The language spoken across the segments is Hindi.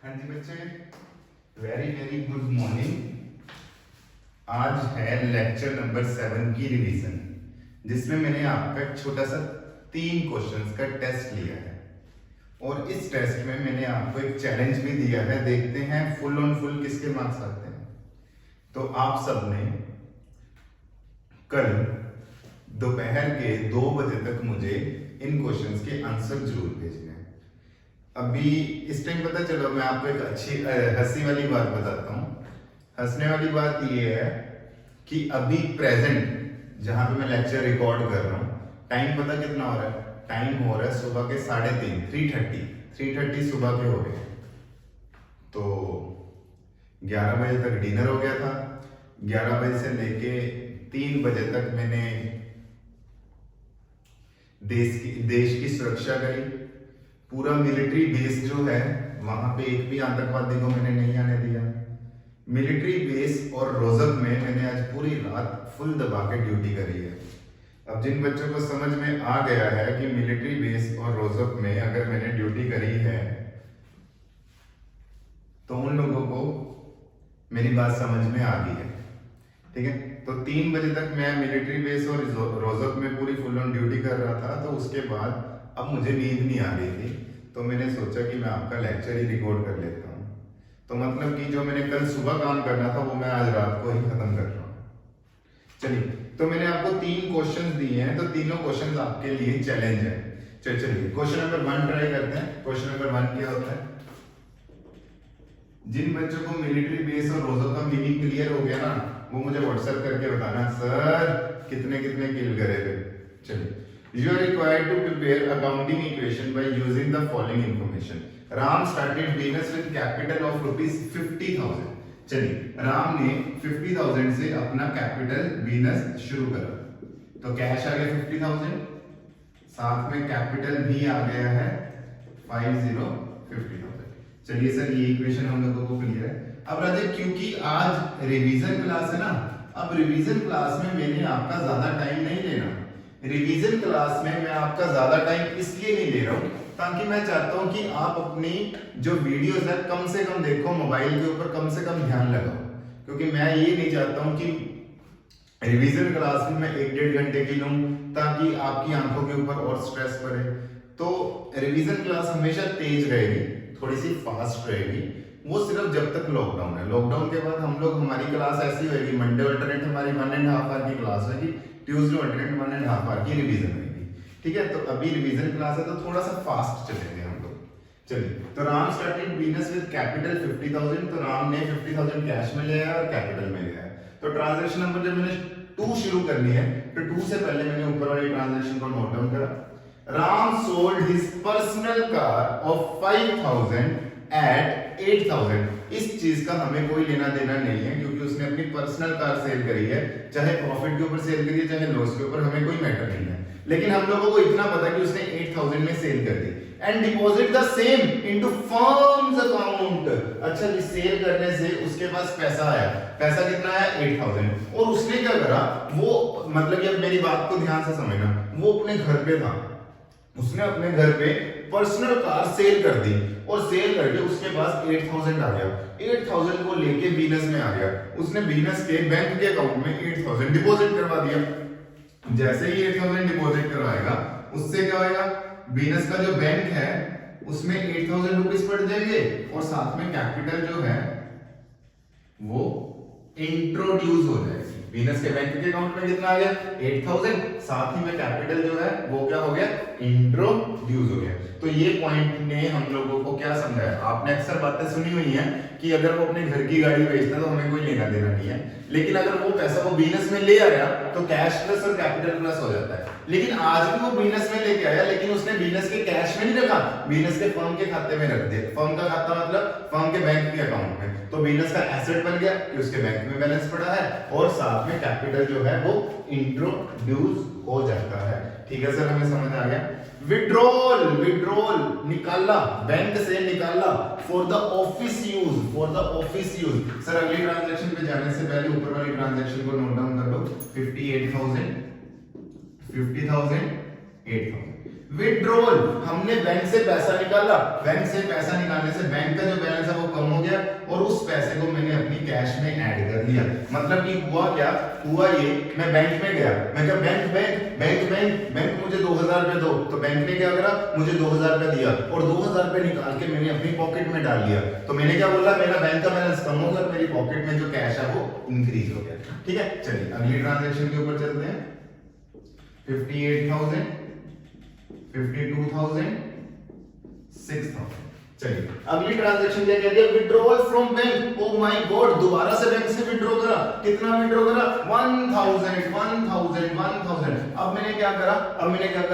हाँ जी बच्चे, वेरी वेरी गुड मॉर्निंग। आज है लेक्चर नंबर 7 की रिवीजन, जिसमें मैंने आपका एक छोटा सा 3 क्वेश्चंस का टेस्ट लिया है और इस टेस्ट में मैंने आपको एक चैलेंज भी दिया है। देखते हैं फुल ऑन फुल किसके मार्क्स आते हैं। तो आप सबने कल दोपहर के 2 बजे तक मुझे इन क्वेश्चंस के आंसर जरूर भेजने हैं। अभी इस टाइम पता चलो, मैं आपको एक अच्छी हंसी वाली बात बताता हूँ। हंसने वाली बात ये है कि अभी प्रेजेंट जहां पे मैं लेक्चर रिकॉर्ड कर रहा हूँ, टाइम पता कितना हो रहा है? टाइम हो रहा है सुबह के 3:30 3:30 सुबह के हो गए। तो 11 बजे तक डिनर हो गया था। 11 बजे से लेके 3 बजे तक मैंने देश की सुरक्षा करी। पूरा मिलिट्री बेस जो है वहां पे एक भी आतंकवादी को मैंने नहीं आने दिया। मिलिट्री बेस और रोजक में मैंने आज पूरी रात फुल दबा के ड्यूटी करी है। अब जिन बच्चों को समझ में आ गया है कि मिलिट्री बेस और रोजक में अगर मैंने ड्यूटी करी है, तो उन लोगों को मेरी बात समझ में आ गई है। ठीक है, तो 3 बजे तक मैं मिलिट्री बेस और रोजक में पूरी फुल ऑन ड्यूटी कर रहा था। तो उसके बाद अब मुझे नींद नहीं आ रही थी, तो मैंने सोचा कि मैं आपका लेक्चर ही रिकॉर्ड कर लेता हूँ। तो मतलब कि जो मैंने कल सुबह काम करना था वो मैं आज रात को ही खत्म कर रहा हूँ। चलिए, तो मैंने आपको 3 क्वेश्चंस दिए हैं, तो तीनों क्वेश्चंस आपके लिए चैलेंज है। चलिए क्वेश्चन नंबर 1 ट्राई करते हैं। क्वेश्चन नंबर 1 क्या होता है? जिन बच्चों को मिलिट्री बेस और रोजो का मीनिंग क्लियर हो गया ना, वो मुझे व्हाट्सएप करके बताना, सर कितने कितने किल करे थे। चलिए, you are required to prepare accounting equation by using the following information. Ram started business with capital of ₹50,000. चलिए, राम ने 50,000 से अपना कैपिटल बिजनेस शुरू करा। तो कैश आ गया 50,000, साथ में कैपिटल भी आ गया है 50,000। चलिए सर, ये इक्वेशन हम लोगों को क्लियर है। अब राजे, क्योंकि आज रिवीजन क्लास है ना, अब रिवीजन क्लास में मैंने आपका ज्यादा टाइम नहीं लेना। रिवीजन क्लास में मैं आपका ज्यादा टाइम इसलिए नहीं ले रहा हूं ताकि मैं चाहता हूं कि आप अपनी जो वीडियोस है कम से कम देखो, मोबाइल के ऊपर कम से कम ध्यान लगाओ। क्योंकि मैं ये नहीं चाहता हूं कि रिवीजन क्लास में मैं 1-1.5 घंटे की लूं ताकि आपकी आंखों के ऊपर और स्ट्रेस पड़े। तो रिवीजन क्लास हमेशा तेज रहेगी, थोड़ी सी फास्ट रहेगी, वो सिर्फ जब तक लॉकडाउन है। लॉकडाउन के बाद हम लोग, हमारी क्लास ऐसी होगी, मंडे अल्टरनेट हमारी 1.5 आवर की क्लास होगी, ट्यूसडे अल्टरनेट 1.5 आवर की रिवीजन होगी। ठीक है, तो अभी रिवीजन क्लास है तो थोड़ा सा फास्ट चलेंगे हम लोग। चलिए, तो Ram started business with capital 50,000। तो राम ने 50,000 कैश में लिया और कैपिटल में लिया। तो ट्रांजैक्शन नंबर जब मैंने 2 शुरू करनी है, तो 2 से पहले मैंने ऊपर वाली ट्रांजैक्शन को नोट डाउन करा। Ram sold his personal car of 5,000 at 8,000। इस चीज का हमें कोई लेना देना नहीं है, क्योंकि उसने अपनी पर्सनल कार सेल करी है। चाहे प्रॉफिट के ऊपर सेल करी है, चाहे लॉस के ऊपर, हमें कोई मैटर नहीं है। लेकिन हम लोगों को इतना पता कि उसने 8,000 में सेल कर दी and deposit the same into firm's account. अच्छा, इस सेल करने से उसके पास पैसा आया। पैसा कितना आया? 8,000। और उसने क्या करा, वो मतलब, ये मेरी बात को ध्यान से समझना, वो अपने घर पे था, उसने अपने घर पे पर्सनल कार सेल कर दी और सेल करके उसके पास 8,000 आ गया। 8,000 को लेके बिजनेस में आ गया। उसने बिजनेस के बैंक के अकाउंट में 8,000 डिपॉजिट करवा दिया। जैसे ही 8,000 डिपॉजिट करवाएगा, उससे क्या होगा, बिजनेस का जो बैंक है उसमें 8,000 रुपीज पड़ जाएंगे और साथ में कैपिटल जो है वो इंट्रोड्यूस हो जाएगी। बिजनेस के बैंक के अकाउंट में कितना आ गया? 8,000, साथ ही में कैपिटल जो है वो क्या हो गया? इंट्रोड्यूस हो गया। तो ये पॉइंट ने हम लोगों को क्या समझाया? आपने अक्सर बातें सुनी हुई हैं कि अगर वो अपने घर की गाड़ी बेचता है तो हमें कोई लेना देना नहीं है, लेकिन अगर वो पैसा वो बिजनेस में ले आया तो कैश प्लस और कैपिटल प्लस हो जाता है। लेकिन आज भी वो बिजनेस में लेके आया, लेकिन उसने बिजनेस के कैश में नहीं रखा, बिजनेस के फर्म के खाते में रख दिया। फर्म का खाता मतलब फर्म के बैंक के अकाउंट में। तो बिजनेस का एसेट बन गया कि उसके बैंक में बैलेंस पड़ा है और साथ में कैपिटल जो है वो इंट्रोड्यूस हो जाता है। ठीक है सर, हमें समझ आ गया। विड्रॉल, विड्रॉल निकाला, बैंक से निकाला for the office use, for the office use. Sir, अगली ट्रांजैक्शन पे जाने से पहले ऊपर वाली ट्रांजैक्शन को नोट डाउन कर लो। 58,000, 50,000, 8,000। विड्रॉल, हमने बैंक से पैसा निकाला, बैंक से पैसा निकालने से बैंक का जो बैलेंस है वो कम हो गया और उस पैसे को मैंने अपनी कैश में ऐड कर दिया। मतलब कि हुआ क्या, हुआ ये, मैं बैंक में गया, मैं कहा bank bank bank bank bank मुझे 2000 रुपए दो, तो बैंक ने क्या करा, मुझे 2000 रुपए दिया और 2000 रुपए निकाल के मैंने अपनी पॉकेट में डाल लिया। तो मैंने क्या बोला, मेरा बैंक का बैलेंस कम हो गया और मेरी पॉकेट में जो कैश है वो इंक्रीज हो गया। ठीक है, चलिए अगली ट्रांजेक्शन के ऊपर चलते हैं। 58,000, 52,000, 6,000। चलिए अगली ट्रांजैक्शन क्या कह दिया, withdrawal from bank. Oh my God, दोबारा से बैंक से विड्रॉ करा। कितना विड्रॉ करा, 1000 1000 1000। अब मैंने क्या करा,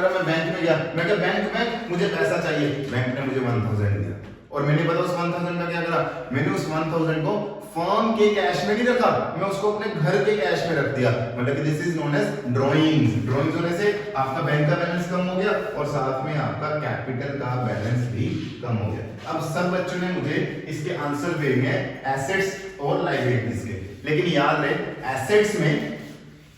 मैं बैंक में गया, मैं कहा बैंक में मुझे पैसा चाहिए, बैंक ने मुझे 1000 दिया और मैंने पता उस 1000 का क्या करा, मैंने उस 1000 को फर्म के कैश में नहीं रखा, मैं उसको अपने घर के कैश में रख दिया। मतलब कि this is known as drawings. Drawings होने से आपका बैंक का बैलेंस कम हो गया और साथ में आपका कैपिटल का बैलेंस भी कम हो गया। अब सब बच्चों ने मुझे इसके आंसर देंगे एसेट्स और लायबिलिटीज के, लेकिन याद रहे एसेट्स में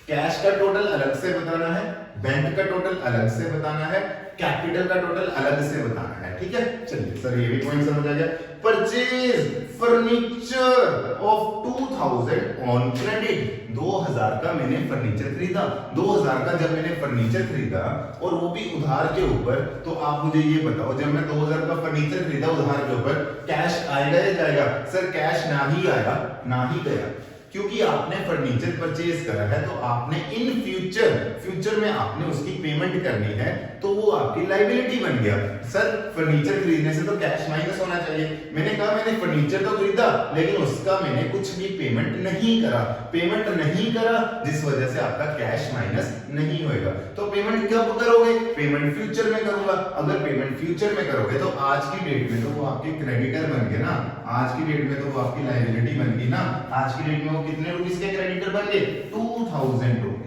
कैश का टोटल अलग से बताना है, बैंक का टोटल अलग से बताना है, कैपिटल का टोटल अलग से बताना है। ठीक है, चलिए सर ये भी पॉइंट समझ आ गया। Purchase furniture of 2000 on credit, 2000 का मैंने फर्नीचर खरीदा। 2000 का जब मैंने फर्नीचर खरीदा और वो भी उधार के ऊपर, तो आप मुझे ये बताओ, जब मैं 2000 का फर्नीचर खरीदा उधार के ऊपर, कैश आएगा या जाएगा? सर कैश ना ही आया ना ही गया, क्योंकि आपने फर्नीचर परचेज करा है तो आपने इन फ्यूचर में आपने उसकी पेमेंट करनी है, तो वो आपकी लायबिलिटी बन गया। सर फर्नीचर खरीदने से तो कैश माइनस होना चाहिए। मैंने कहा मैंने फर्नीचर तो खरीदा लेकिन उसका मैंने कुछ भी पेमेंट नहीं करा, जिस वजह से आपका कैश माइनस नहीं होएगा। तो पेमेंट कब करोगे? पेमेंट फ्यूचर में करूंगा। अगर पेमेंट फ्यूचर में करोगे तो आज की डेट में तो वो आपके क्रेडिटर बन गए ना, आज की डेट में तो वो आपकी लायबिलिटी बन गई ना। आज की डेट में वो कितने रुपीस के क्रेडिटर बन गए? 2000 रुपीस।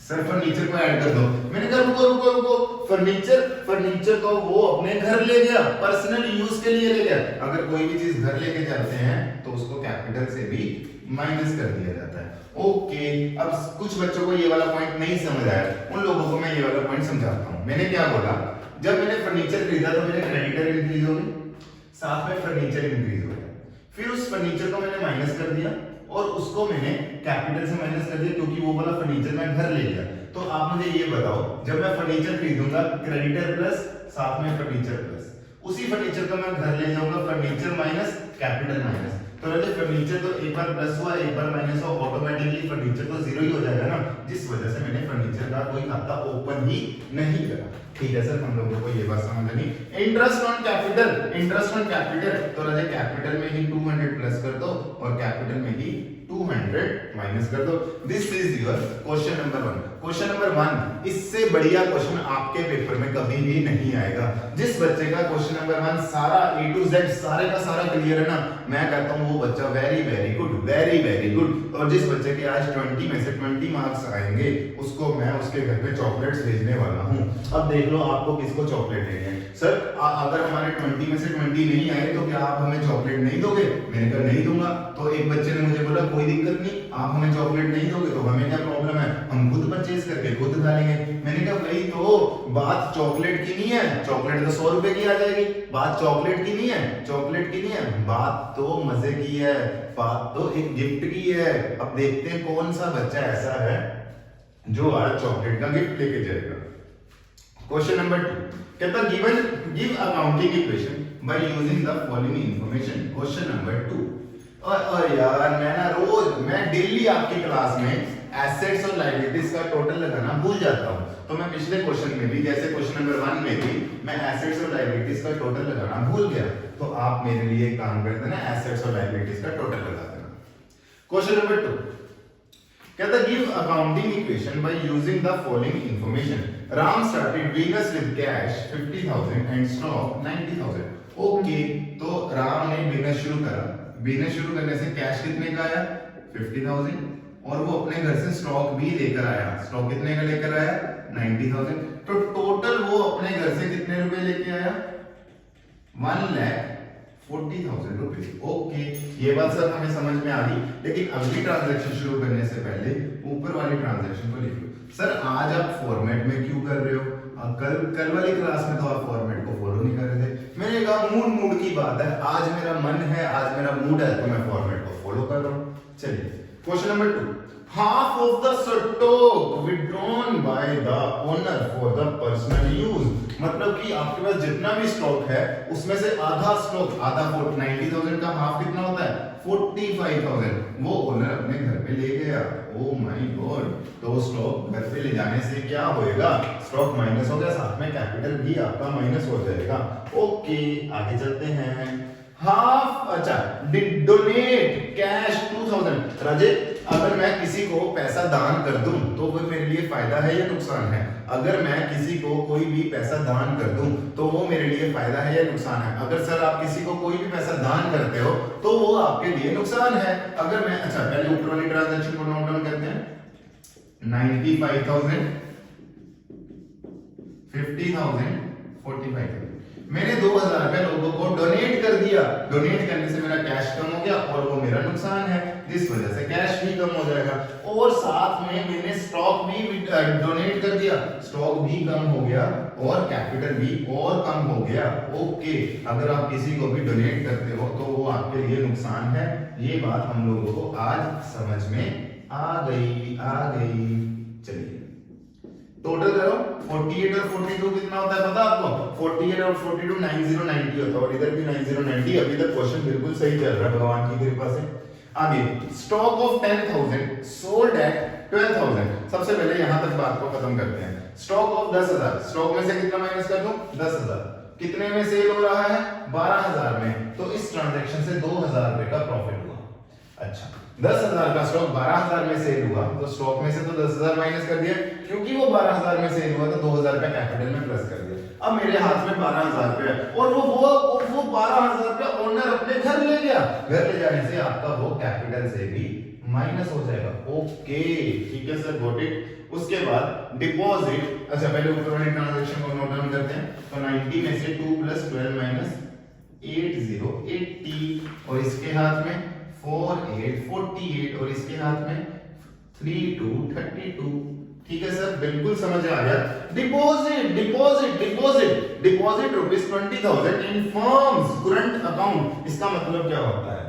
सर फर्नीचर को ऐड कर दो। मैंने कहा रुको, फर्नीचर तो वो अपने घर ले गया, पर्सनल यूज के लिए ले गया। अगर कोई भी चीज घर लेके जाते हैं तो उसको कैपिटल से भी माइनस कर दिया जाता है। ओके, अब कुछ बच्चों को ये वाला पॉइंट नहीं समझ आया, उन लोगों को मैं ये वाला पॉइंट समझाता हूँ। मैंने क्या बोला, जब मैंने फर्नीचर खरीदा तो मेरे क्रेडिटर इंक्रीज हो गए, साथ में फर्नीचर इंक्रीज हो गया। फिर उस फर्नीचर को मैंने माइनस कर दिया और उसको मैंने कैपिटल से माइनस कर दिया, क्योंकि वो वाला फर्नीचर मैं घर ले गया। तो आप मुझे ये बताओ, जब मैं फर्नीचर खरीदूंगा क्रेडिटर प्लस साथ में फर्नीचर प्लस, उसी फर्नीचर को मैं घर ले जाऊंगा, फर्नीचर माइनस कैपिटल माइनस। तो फर्नीचर तो एक बार प्लस हुआ एक बार माइनस हुआ, ऑटोमेटिकली फर्नीचर तो जीरो ही हो जाएगा ना, जिस वजह से मैंने फर्नीचर का कोई खाता ओपन ही नहीं करा। ठीक है सर, हम लोगों को ये बात समझ नहीं। इंटरेस्ट ऑन कैपिटल, तो राजा कैपिटल में ही 200 प्लस कर दो और कैपिटल में ही 200 माइनस कर दो। This is your question number 1। Question number 1, इससे बढ़िया क्वेश्चन आपके पेपर में कभी भी नहीं आएगा। जिस बच्चे का क्वेश्चन नंबर 1 सारा A to Z सारे का सारा क्लियर है ना, मैं कहता हूँ वो बच्चा वेरी गुड। और जिस बच्चे के आज 20 में से 20 मार्क्स आएंगे, उसको मैं उसके घर पे चॉकलेट्स भेजने वाला हूँ। अब देख लो आपको किसको चॉकलेट देनी है। सर अगर हमारे 20 में से 20 नहीं आए तो क्या आप हमें चॉकलेट नहीं दोगे? मैंने कहा नहीं दूंगा। तो एक बच्चे ने मुझे बोला कोई दिक्कत नहीं, आप हमें चॉकलेट नहीं दोगे तो हमें क्या प्रॉब्लम है, हम खुद परचेज करके खुद खा लेंगे। मैंने कहा भाई तो बात चॉकलेट की नहीं है, चॉकलेट तो 100 रुपए की आ जाएगी, बात चॉकलेट की नहीं है, बात तो मजे की है, बात तो एक गिफ्ट की है। अब देखते हैं कौन सा बच्चा ऐसा है जो आज चॉकलेट का गिफ्ट लेके जाएगा। क्वेश्चन नंबर 2 कहता give accounting equation by using the following information. Question number 2। और यार मैं डेली आपकी क्लास में एसेट्स और लायबिलिटीज का टोटल लगाना भूल जाता हूं, तो मैं पिछले क्वेश्चन में भी जैसे क्वेश्चन नंबर 1 में भी मैं एसेट्स और लायबिलिटीज का टोटल लगाना भूल गया, तो आप मेरे लिए एक काम कर देना, एसेट्स और लायबिलिटीज का टोटल लगा देना। क्वेश्चन नंबर 2 कहता give accounting equation by using the following information. Ram started business with cash 50,000 and stock 90,000। Okay, तो राम ने बिजनेस शुरू करा, बिजनेस शुरू करने से कैश कितने का आया? 50,000, और वो अपने घर से स्टॉक भी लेकर आया। स्टॉक कितने का लेकर आया? 90,000। तो टोटल वो अपने घर से कितने रुपए लेके आया? 1,40,000 रुपए। ओके, ये बात सर हमें समझ में आ गई, लेकिन अगली ट्रांजैक्शन शुरू करने से पहले ऊपर वाली ट्रांजैक्शन को लिख लो। सर आज आप फॉर्मेट में क्यों कर रहे हो? कल वाली क्लास में तो आप फॉर्मेट को फॉलो नहीं कर रहे थे। मैंने कहा मूड की बात है, आज मेरा मन है, आज मेरा मूड है, तो मैं फॉर्मेट को फॉलो कर रहा हूं। चलिए question number 2, half of the stock withdrawn by the owner for the personal use, मतलब कि आपके पास जितना भी स्टॉक है उसमें से आधा स्टॉक, आधा 90,000 का हाफ कितना होता है 45,000, वो ओनर अपने घर पे ले गया। ओ माय गॉड, तो स्टॉक घर पे ले जाने से क्या होएगा, स्टॉक माइनस हो गया, साथ में कैपिटल भी आपका माइनस हो जाएगा। ओके आगे चलते हैं। हाफ, अच्छा, डोनेट कैश 2000। राजे, अगर मैं किसी को पैसा दान कर दूं तो वो मेरे लिए फायदा है या नुकसान है? अगर मैं किसी को कोई भी पैसा दान कर दूं तो वो मेरे लिए फायदा है या नुकसान है? अगर सर आप किसी को कोई भी पैसा दान करते हो तो वो आपके लिए नुकसान है। अगर मैं, अच्छा पहले ऊपर वाली ट्रांजैक्शन को नोट डाउन करते हैं। 95,000, 50,000, 45,000, मैंने 2,000 रुपए लोगों को डोनेट कर दिया। डोनेट करने से मेरा कैश कम हो गया और वो मेरा नुकसान है, जिस वजह से कैश भी कम हो जाएगा। और साथ में मैंने स्टॉक भी डोनेट कर दिया, स्टॉक भी कम हो गया और कैपिटल भी और कम हो गया। ओके, अगर आप किसी को भी डोनेट करते हो तो वो आपके लिए नुकसान है। ये बात हम लोगों को आज समझ में आ गई। चलिए टोटल करो, 48 और 42 कितना होता है पता आपको? 48 और 42 9090 होता है, और इधर भी 9090। अभी तक क्वेश्चन बिल्कुल सही चल रहा है भगवान की कृपा से। आगे, स्टॉक ऑफ 10,000 सोल्ड एट 12,000। सबसे पहले यहां तक बात को खत्म करते हैं। स्टॉक ऑफ 10,000, स्टॉक में से कितना माइनस कर दूं? 10,000। कितने में सेल हो रहा है? 12,000 में। तो इस ट्रांजैक्शन से 2,000 रुपए का प्रॉफिट हुआ। अच्छा, 10,000 का स्टॉक 12,000 में सेल हुआ तो स्टॉक में से तो 10,000 माइनस कर दिया, क्योंकि वो 12,000 में सेल हुआ तो 2,000 रुपए कैपिटल में प्लस कर दिया। अब मेरे हाथ में 12,000 रुपए है और वो 12,000 रुपए ओनर अपने घर ले गया। घर ले जाने से आपका वो कैपिटल से भी माइनस हो जाएगा। ओके ठीक है सर, गॉट इट। उसके बाद डिपॉजिट, अच्छा पहले ऊपर वाले ट्रांजैक्शन को नोट डाउन करते हैं। तो 90 में से 2 + 12 - 80 80, और इसके हाथ में 4 8 48, और इसके हाथ में 3 2 32। ठीक है सर, बिल्कुल समझ आ गया। डिपॉजिट रुपीज 20,000 इन फर्म्स करंट अकाउंट। इसका मतलब क्या होता है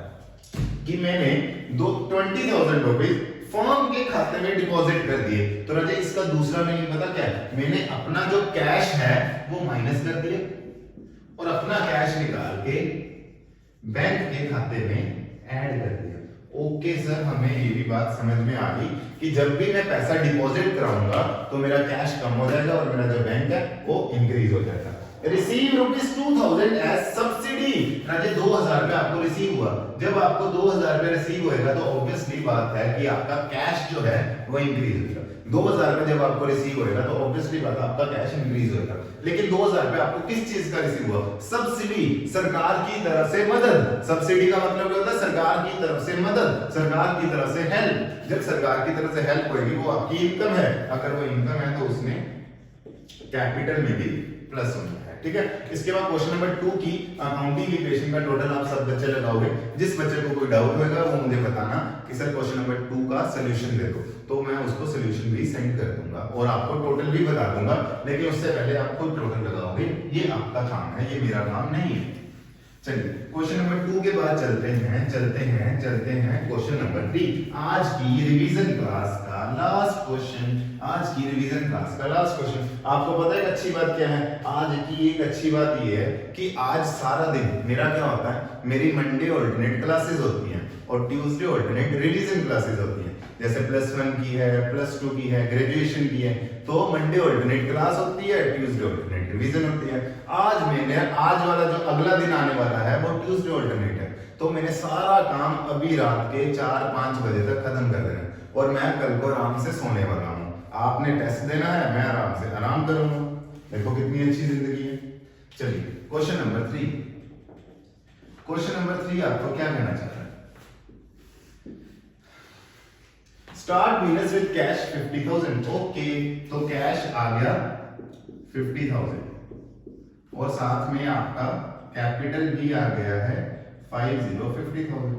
कि मैंने 20,000 रुपीज फर्म के खाते में डिपॉजिट कर दिए। तो राजा इसका दूसरा मीनिंग पता क्या है? मैंने अपना जो कैश है वो माइनस कर दिया और अपना कैश निकाल के बैंक के खाते में ऐड कर दिया। ओके सर, हमें ये भी बात समझ में आ गई कि जब भी मैं पैसा डिपॉजिट कराऊंगा तो मेरा कैश कम हो जाएगा और मेरा जो बैंक है वो इंक्रीज हो जाएगा। Receive rupees 2,000 as subsidy. राजे 2,000 रुपए आपको रिसीव हुआ। जब आपको 2,000 रुपए रिसीव होएगा तो ऑब्वियसली बात है कि आपका कैश जो है वो इंक्रीज होगा। 2,000 रुपए जब आपको रिसीव होएगा तो ऑब्वियसली बात है आपका कैश इंक्रीज होएगा। लेकिन 2,000 रुपए आपको किस चीज का रिसीव हुआ? सब्सिडी, सरकार की तरफ से मदद। सब्सिडी का मतलब क्या होता है? सरकार की तरफ से मदद, सरकार की तरफ से हेल्प। जब सरकार की तरफ से हेल्प होगी वो आपकी इनकम है। अगर वो इनकम है तो उसमें कैपिटल में भी प्लस होना है। ठीक है, इसके बाद क्वेश्चन नंबर 2 की अकाउंटिंग इक्वेशन का टोटल आप सब बच्चे लगाओगे। जिस बच्चे को कोई डाउट होगा वो मुझे बताना कि सर क्वेश्चन नंबर 2 का सॉल्यूशन दे दो, तो मैं उसको सॉल्यूशन भी सेंड कर दूंगा और आपको टोटल भी बता दूंगा। लेकिन उससे पहले आप खुद टोटल लगाओगे, ये आपका काम है, ये मेरा काम नहीं है। चलिए क्वेश्चन नंबर 2 के बाद चलते हैं क्वेश्चन नंबर 3। आज की रिवीजन क्लास का लास्ट क्वेश्चन। आपको पता है एक अच्छी बात क्या है? आज की एक अच्छी बात ये है कि आज सारा दिन मेरा क्या होता है, मेरी मंडे ऑल्टरनेट क्लासेस होती हैं और ट्यूसडे ऑल्टरनेट रिवीजन क्लासेस होती हैं। जैसे +1 की है, +2 की है, ग्रेजुएशन की है, तो मंडे ऑल्टरनेट क्लास होती है, ट्यूसडे ऑल्टरनेट रिवीजन होती है। आज वाला जो अगला दिन आने वाला है वो ट्यूसडे ऑल्टरनेट है। तो मैंने सारा काम अभी रात के 4-5 बजे तक खत्म कर देना और मैं कल को आराम से सोने वाला हूँ। आपने टेस्ट देना है, मैं आराम से आराम करूंगा। देखो कितनी अच्छी जिंदगी है। चलिए क्वेश्चन नंबर 3 आपको क्या कहना चाह रहा है? Start business with cash 50,000। Okay, तो कैश आ गया 50,000 और साथ में आपका कैपिटल भी आ गया है 50,000।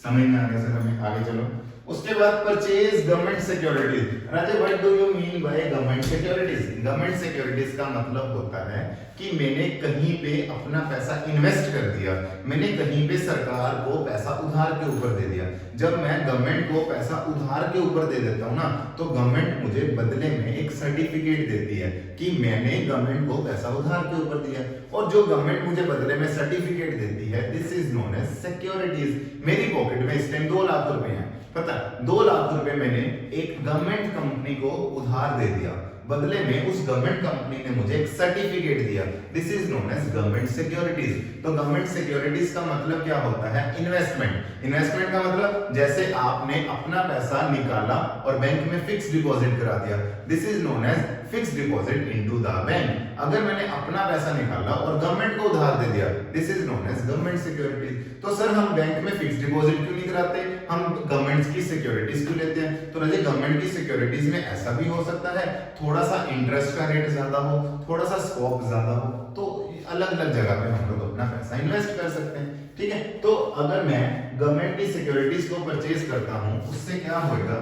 समझ में आ गया सर? हमें आगे चलो। उसके बाद purchase government securities. Raje what do you mean by government securities? Government securities का मतलब होता है कि मैंने कहीं पे अपना पैसा इन्वेस्ट कर दिया, मैंने कहीं पे सरकार को पैसा उधार के ऊपर दे दिया। जब मैं गवर्नमेंट को पैसा उधार के ऊपर दे देता हूं ना, तो गवर्नमेंट मुझे बदले में एक सर्टिफिकेट देती है कि मैंने गवर्नमेंट को पैसा उधार के ऊपर दिया, और जो गवर्नमेंट मुझे बदले में सर्टिफिकेट देती है, this is known as securities. मेरी पॉकेट में इस टाइम 2 लाख रुपए हैं, पता 2 लाख रुपए मैंने एक गवर्नमेंट कंपनी को उधार दे दिया, बदले में उस गवर्नमेंट कंपनी ने मुझे एक सर्टिफिकेट दिया, this is known as government securities. तो गवर्नमेंट सिक्योरिटीज का मतलब क्या होता है? इन्वेस्टमेंट। इन्वेस्टमेंट का मतलब जैसे आपने अपना पैसा निकाला और बैंक में फिक्स डिपॉजिट करा दिया, this is known as fix deposit into the bank. अगर मैंने अपना पैसा निकाला और गवर्नमेंट को उधार दे दिया, this is known as government securities. तो सर हम बैंक में फिक्स डिपॉजिट क्यों नहीं कराते, हम गवर्नमेंट की सिक्योरिटीज क्यों लेते हैं? तो राजे गवर्नमेंट की सिक्योरिटीज में ऐसा भी हो सकता है, थोड़ा सा इंटरेस्ट का रेट ज्यादा हो, थोड़ा सा स्कोप ज्यादा हो, तो अलग अलग जगह पे हम लोग अपना पैसा इन्वेस्ट कर सकते हैं। ठीक है, तो अगर मैं गवर्नमेंट की सिक्योरिटीज को परचेज करता हूं, उससे क्या होएगा?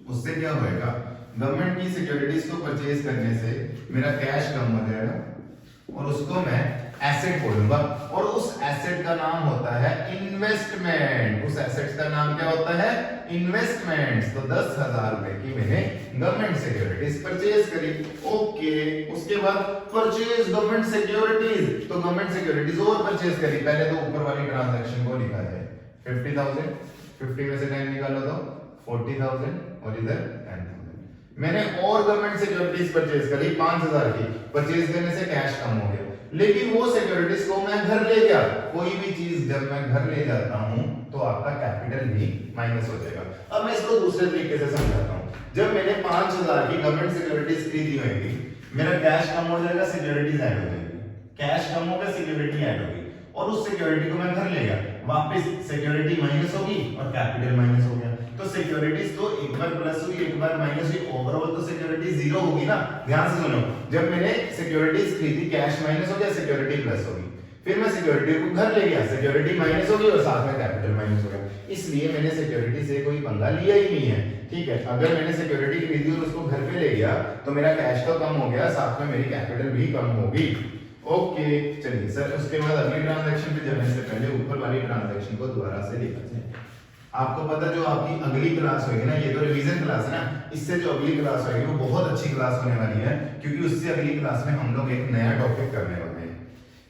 उससे क्या होएगा? गवर्नमेंट की सिक्योरिटीज को परचेज करने से मेरा कैश कम हो जाएगा और उसको मैं एसेट बोलूंगा, और उस एसेट का नाम होता है इन्वेस्टमेंट। उस एसेट का नाम क्या होता है? इन्वेस्टमेंट। तो 10,000 रुपए की मैंने गवर्नमेंट सिक्योरिटीज परचेज करी। ओके, उसके बाद परचेज गवर्नमेंट सिक्योरिटीज, तो गवर्नमेंट सिक्योरिटीज और परचेज करी। पहले तो ऊपर वाली ट्रांजैक्शन को लिखा जाए 50,000, 50 में से 10 निकालो तो 40,000 और इधर 10,000। मैंने और गवर्नमेंट सिक्योरिटीज परचेज करी 5,000 की, परचेज करने से कैश कम हो गया, लेकिन वो सिक्योरिटीज को मैं घर ले गया। कोई भी चीज जब मैं घर ले जाता हूं तो आपका कैपिटल भी माइनस हो जाएगा। अब मैं इसको दूसरे तरीके से समझाता हूं। जब मैंने 5,000 की गवर्नमेंट सिक्योरिटीज खरीदी होगी, मेरा कैश कम हो जाएगा, सिक्योरिटीज ऐड हो जाएगी, कैश कम होगा, सिक्योरिटी ऐड होगी, और उस सिक्योरिटी को मैं घर ले गया, वापस सिक्योरिटी माइनस होगी और कैपिटल माइनस हो गया। तो सिक्योरिटीज तो एक बार प्लस हुई, एक बार माइनस हुई, ओवरऑल तो सिक्योरिटी जीरो होगी ना। ध्यान से सुनो, जब मैंने सिक्योरिटीज खरीदी, कैश माइनस हो गया, सिक्योरिटी प्लस होगी, फिर मैं सिक्योरिटी को घर ले गया, सिक्योरिटी माइनस होगी और साथ में कैपिटल माइनस हो गया। इसलिए मैंने सिक्योरिटी से कोई पंगा लिया ही नहीं है। ठीक है, अगर मैंने सिक्योरिटी खरीदी और उसको घर पे ले गया तो मेरा कैश तो कम हो गया, साथ में मेरी कैपिटल भी कम होगी। ओके, चलिए सर, उसके बाद अगली ट्रांजैक्शन पे जाने से पहले ऊपर वाली ट्रांजैक्शन को दोबारा से लिखा जाए। आपको पता जो आपकी अगली क्लास होगी ना, ये तो रिवीजन क्लास है ना, इससे जो अगली क्लास होगी वो बहुत अच्छी क्लास होने वाली है, क्योंकि उससे अगली क्लास में हम लोग एक नया टॉपिक करने वाले हैं।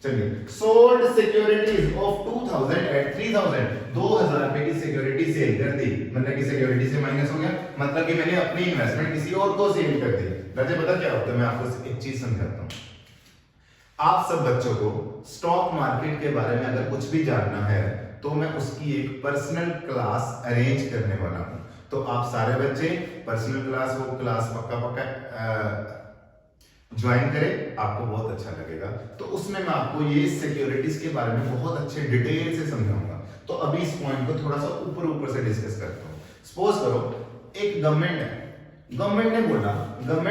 चलिए, सोल्ड सिक्योरिटीज ऑफ 2,000 एट 3,000, 2,000 रुपए की सिक्योरिटी सेल कर दी, मतलब कि सिक्योरिटी से माइनस हो गया, मतलब कि मैंने अपनी इन्वेस्टमेंट किसी और को सेल कर दी। राजे पता क्या होता है? मैं आपको एक चीज समझाता हूँ। आप सब बच्चों को स्टॉक मार्केट के बारे में अगर कुछ भी जानना है तो मैं उसकी एक पर्सनल क्लास अरेंज करने वाला हूं। तो आप सारे बच्चे पर्सनल क्लास, वो क्लास पक्का ज्वाइन करें, आपको बहुत अच्छा लगेगा। तो उसमें मैं आपको ये सिक्योरिटीज के बारे में बहुत अच्छे डिटेल से समझाऊंगा। तो अभी इस पॉइंट को थोड़ा सा ऊपर से डिस्कस करता हूं। सपोज करो एक गवर्नमेंट है, गवर्नमेंट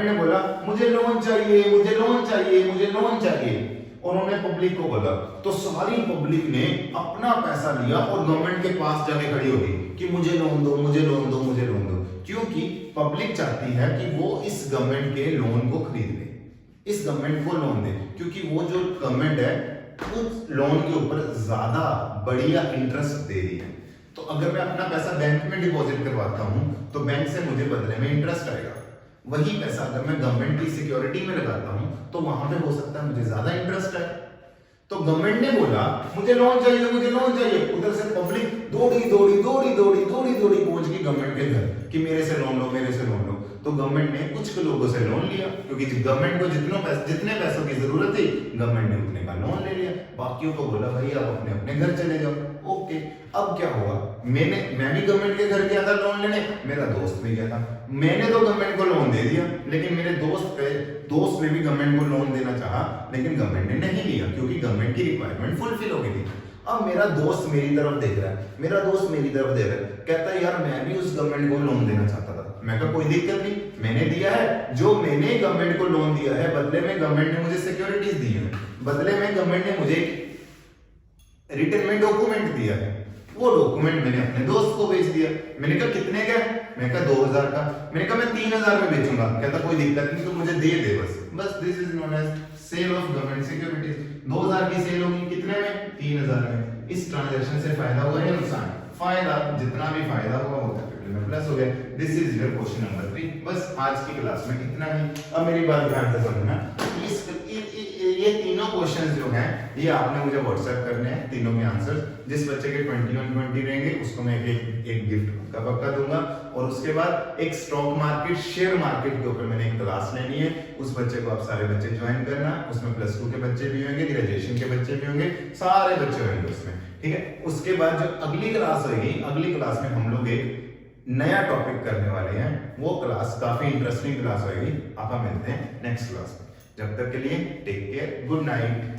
ने बोला मुझे लोन चाहिए, मुझे लोन चाहिए, मुझे लोन चाहिए। उन्होंने पब्लिक को बोला, तो सारी पब्लिक ने अपना पैसा लिया और गवर्नमेंट के पास जाके खड़ी होगी कि मुझे लोन दो, मुझे लोन दो, मुझे लोन दो। क्योंकि पब्लिक चाहती है कि वो इस गवर्नमेंट के लोन को खरीद ले, इस गवर्नमेंट को लोन दे, क्योंकि वो जो गवर्नमेंट है उस लोन के ऊपर ज्यादा बढ़िया इंटरेस्ट दे रही है। तो अगर मैं अपना पैसा बैंक में डिपॉजिट करवाता हूं तो बैंक से मुझे बदले में इंटरेस्ट आएगा। वही पैसा अगर मैं गवर्नमेंट की सिक्योरिटी में लगाता हूं तो वहां पे हो सकता है मुझे ज्यादा इंटरेस्ट आए। तो गवर्नमेंट ने बोला मुझे लोन चाहिए, मुझे लोन चाहिए, उधर से पब्लिक दौड़ी पहुंच गई गवर्नमेंट के घर कि मेरे से लोन लो, मेरे से लोन लो। तो गवर्नमेंट ने कुछ लोगों से लोन लिया, क्योंकि गवर्नमेंट को जितने पैसों की जरूरत थी गवर्नमेंट ने उतने का लोन ले लिया। बाकियों को बोला भाई आप अपने अपने घर चले जाओ। ओके, अब क्या हुआ? मैं भी गवर्नमेंट के घर गया था लोन लेने, मेरा दोस्त भी गया था। मैंने तो गवर्नमेंट को लोन दे दिया, लेकिन मेरे दोस्त ने भी गवर्नमेंट को लोन देना चाहा, लेकिन गवर्नमेंट ने नहीं लिया, क्योंकि गवर्नमेंट की रिक्वायरमेंट फुलफिल हो गई थी। अब मेरा दोस्त मेरी तरफ देख रहा है, कहता है यार मैं भी उस गवर्नमेंट को लोन देना चाहता था। मैं कहा कोई दिक्कत नहीं, मैंने दिया है, जो मैंने गवर्नमेंट को लोन दिया है बदले में गवर्नमेंट ने मुझे सिक्योरिटीज दी है, बदले में गवर्नमेंट ने मुझे रिटर्न में डॉक्यूमेंट दिया है, वो डॉक्यूमेंट मैंने अपने दोस्त को बेच दिया। मैंने कहा कितने का? मैंने कहा 2000 का। मैंने कहा मैं 3000 में बेचूंगा। कहता कोई दिक्कत नहीं, तो मुझे दे दे बस this is known as sale of government securities. 2000 की सेल होगी कितने में? 3000 में। इस ट्रांजैक्शन से फायदा हुआ या नुकसान? फायदा। जितना भी फायदा हुआ वो कैपिटल में प्लस हो गया। This is your question number 3। बस आज की क्लास में इतना ही। अब मेरी बात ध्यान से सुनना, ये तीनों क्वेश्चंस जो हैं ये आपने मुझे व्हाट्सएप करने हैं, तीनों के आंसर्स। जिस बच्चे के 21-20 रहेंगे उसको मैं एक गिफ्ट का पक्का दूंगा। और उसके बाद एक स्टॉक मार्केट, शेयर मार्केट के ऊपर मैंने एक क्लास लेनी है। उस बच्चे को आप सारे बच्चे ज्वाइन करना। उसमें +2 के बच्चे भी होंगे, ग्रेजुएशन के बच्चे भी होंगे, सारे बच्चे होंगे उसमें, ठीक है। उसके बाद जो अगली क्लास होगी, अगली क्लास में हम लोग एक नया टॉपिक करने वाले हैं। वो क्लास काफी इंटरेस्टिंग क्लास होगी। आप मिलते हैं नेक्स्ट क्लास में। जब तक के लिए टेक केयर, गुड नाइट।